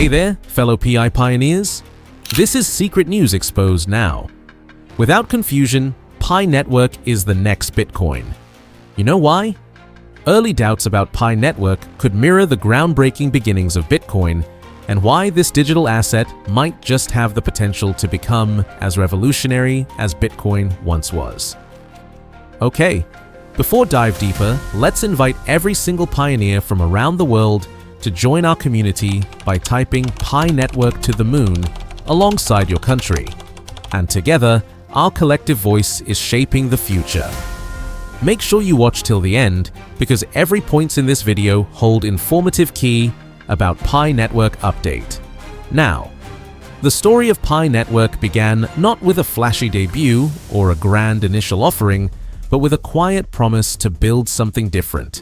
Hey there, fellow PI pioneers. This is Secret News Exposed now. Without confusion, Pi Network is the next Bitcoin. You know why? Early doubts about Pi Network could mirror the groundbreaking beginnings of Bitcoin, and why this digital asset might just have the potential to become as revolutionary as Bitcoin once was. Okay, before dive deeper, let's invite every single pioneer from around the world to join our community by typing Pi Network to the moon alongside your country. And together, our collective voice is shaping the future. Make sure you watch till the end, because every points in this video hold informative key about Pi Network update. Now, the story of Pi Network began not with a flashy debut or a grand initial offering, but with a quiet promise to build something different.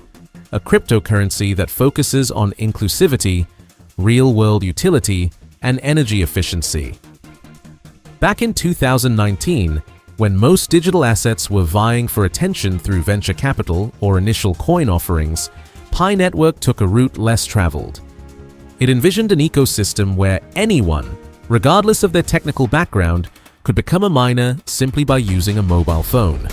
A cryptocurrency that focuses on inclusivity, real-world utility, and energy efficiency. Back in 2019, when most digital assets were vying for attention through venture capital or initial coin offerings, Pi Network took a route less traveled. It envisioned an ecosystem where anyone, regardless of their technical background, could become a miner simply by using a mobile phone.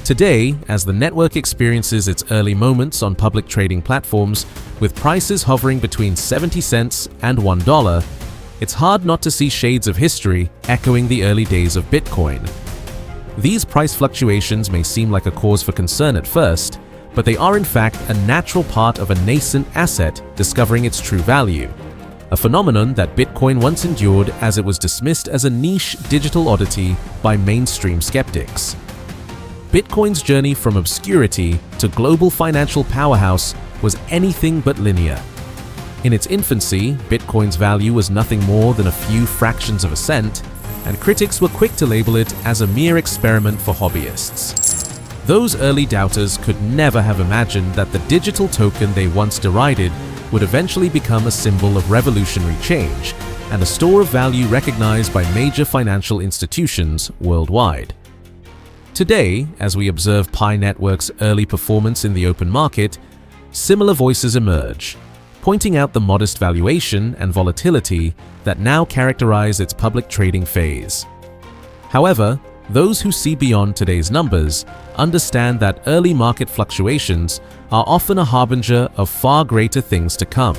Today, as the network experiences its early moments on public trading platforms, with prices hovering between 70 cents and $1, it's hard not to see shades of history echoing the early days of Bitcoin. These price fluctuations may seem like a cause for concern at first, but they are in fact a natural part of a nascent asset discovering its true value, a phenomenon that Bitcoin once endured as it was dismissed as a niche digital oddity by mainstream skeptics. Bitcoin's journey from obscurity to global financial powerhouse was anything but linear. In its infancy, Bitcoin's value was nothing more than a few fractions of a cent, and critics were quick to label it as a mere experiment for hobbyists. Those early doubters could never have imagined that the digital token they once derided would eventually become a symbol of revolutionary change and a store of value recognized by major financial institutions worldwide. Today, as we observe Pi Network's early performance in the open market, similar voices emerge, pointing out the modest valuation and volatility that now characterize its public trading phase. However, those who see beyond today's numbers understand that early market fluctuations are often a harbinger of far greater things to come.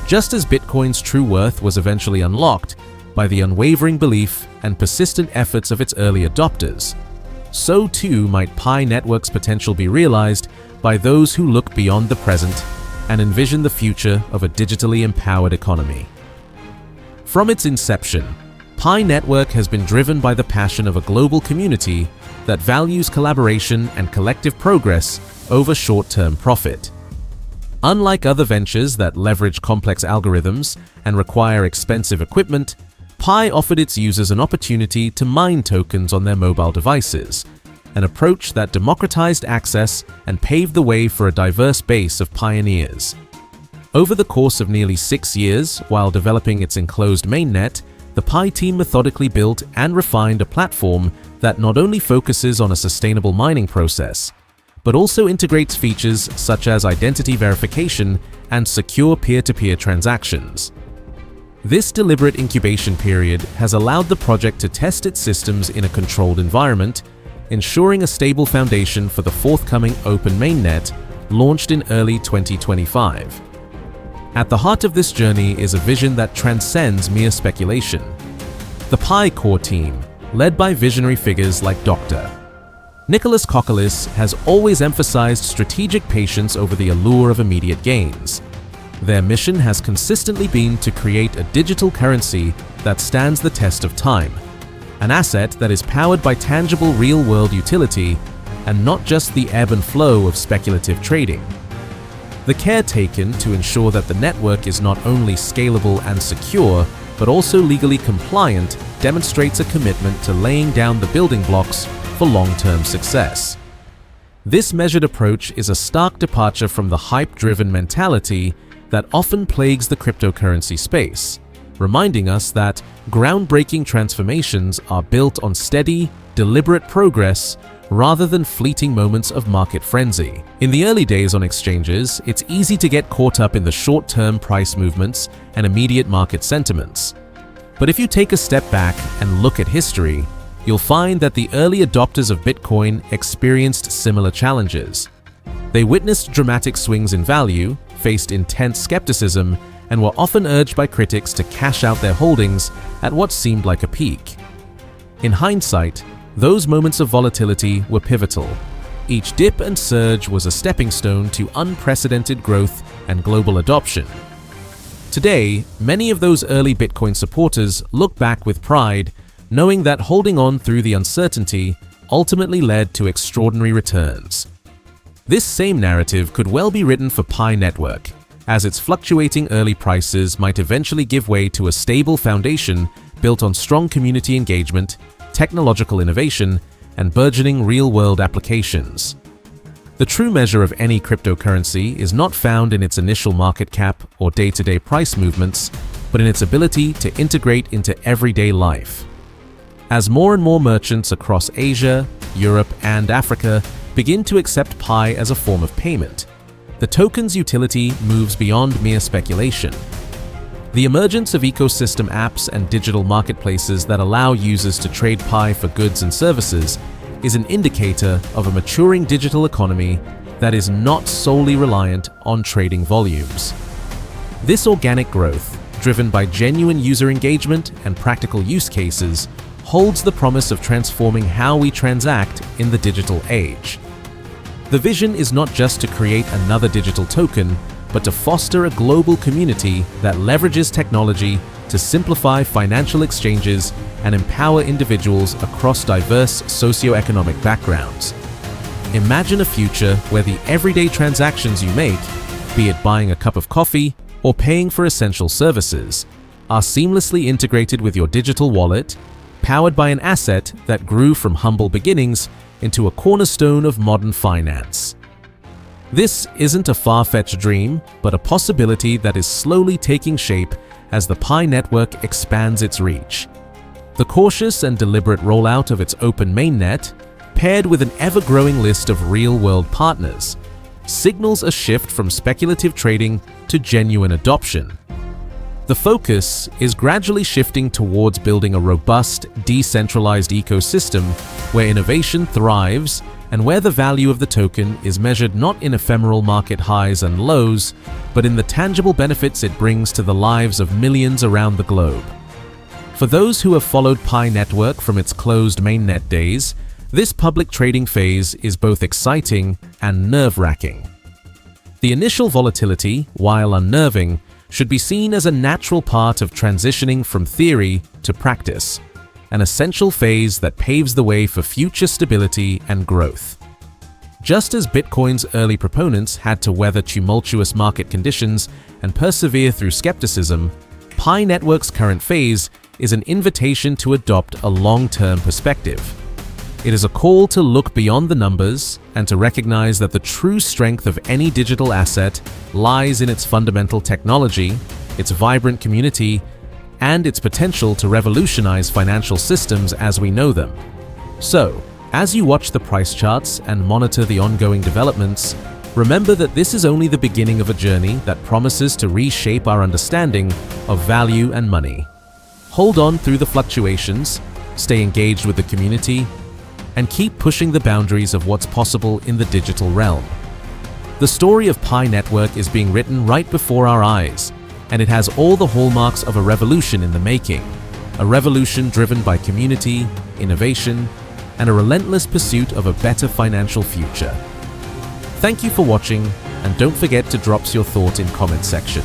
Just as Bitcoin's true worth was eventually unlocked by the unwavering belief and persistent efforts of its early adopters, so too might Pi Network's potential be realized by those who look beyond the present and envision the future of a digitally empowered economy. From its inception, Pi Network has been driven by the passion of a global community that values collaboration and collective progress over short-term profit. Unlike other ventures that leverage complex algorithms and require expensive equipment, Pi offered its users an opportunity to mine tokens on their mobile devices, an approach that democratized access and paved the way for a diverse base of pioneers. Over the course of nearly 6 years, while developing its enclosed mainnet, the Pi team methodically built and refined a platform that not only focuses on a sustainable mining process, but also integrates features such as identity verification and secure peer-to-peer transactions. This deliberate incubation period has allowed the project to test its systems in a controlled environment, ensuring a stable foundation for the forthcoming open mainnet, launched in early 2025. At the heart of this journey is a vision that transcends mere speculation. The Pi core team, led by visionary figures like Dr. Nicholas Kokolis, has always emphasized strategic patience over the allure of immediate gains. Their mission has consistently been to create a digital currency that stands the test of time, an asset that is powered by tangible real-world utility and not just the ebb and flow of speculative trading. The care taken to ensure that the network is not only scalable and secure, but also legally compliant demonstrates a commitment to laying down the building blocks for long-term success. This measured approach is a stark departure from the hype-driven mentality that often plagues the cryptocurrency space, reminding us that groundbreaking transformations are built on steady, deliberate progress rather than fleeting moments of market frenzy. In the early days on exchanges, it's easy to get caught up in the short-term price movements and immediate market sentiments. But if you take a step back and look at history, you'll find that the early adopters of Bitcoin experienced similar challenges. They witnessed dramatic swings in value, faced intense skepticism, and were often urged by critics to cash out their holdings at what seemed like a peak. In hindsight, those moments of volatility were pivotal. Each dip and surge was a stepping stone to unprecedented growth and global adoption. Today, many of those early Bitcoin supporters look back with pride, knowing that holding on through the uncertainty ultimately led to extraordinary returns. This same narrative could well be written for Pi Network, as its fluctuating early prices might eventually give way to a stable foundation built on strong community engagement, technological innovation, and burgeoning real-world applications. The true measure of any cryptocurrency is not found in its initial market cap or day-to-day price movements, but in its ability to integrate into everyday life. As more and more merchants across Asia, Europe, and Africa begin to accept Pi as a form of payment, the token's utility moves beyond mere speculation. The emergence of ecosystem apps and digital marketplaces that allow users to trade Pi for goods and services is an indicator of a maturing digital economy that is not solely reliant on trading volumes. This organic growth, driven by genuine user engagement and practical use cases, holds the promise of transforming how we transact in the digital age. The vision is not just to create another digital token, but to foster a global community that leverages technology to simplify financial exchanges and empower individuals across diverse socioeconomic backgrounds. Imagine a future where the everyday transactions you make, be it buying a cup of coffee or paying for essential services, are seamlessly integrated with your digital wallet, powered by an asset that grew from humble beginnings into a cornerstone of modern finance. This isn't a far-fetched dream, but a possibility that is slowly taking shape as the Pi network expands its reach. The cautious and deliberate rollout of its open mainnet, paired with an ever-growing list of real-world partners, signals a shift from speculative trading to genuine adoption. The focus is gradually shifting towards building a robust, decentralized ecosystem where innovation thrives and where the value of the token is measured not in ephemeral market highs and lows, but in the tangible benefits it brings to the lives of millions around the globe. For those who have followed Pi Network from its closed mainnet days, this public trading phase is both exciting and nerve-wracking. The initial volatility, while unnerving, should be seen as a natural part of transitioning from theory to practice, an essential phase that paves the way for future stability and growth. Just as Bitcoin's early proponents had to weather tumultuous market conditions and persevere through skepticism, Pi Network's current phase is an invitation to adopt a long-term perspective. It is a call to look beyond the numbers and to recognize that the true strength of any digital asset lies in its fundamental technology, its vibrant community, and its potential to revolutionize financial systems as we know them. So, as you watch the price charts and monitor the ongoing developments, remember that this is only the beginning of a journey that promises to reshape our understanding of value and money. Hold on through the fluctuations, stay engaged with the community, and keep pushing the boundaries of what's possible in the digital realm. The story of Pi Network is being written right before our eyes, and it has all the hallmarks of a revolution in the making, a revolution driven by community, innovation, and a relentless pursuit of a better financial future. Thank you for watching, and don't forget to drop your thought in comment section.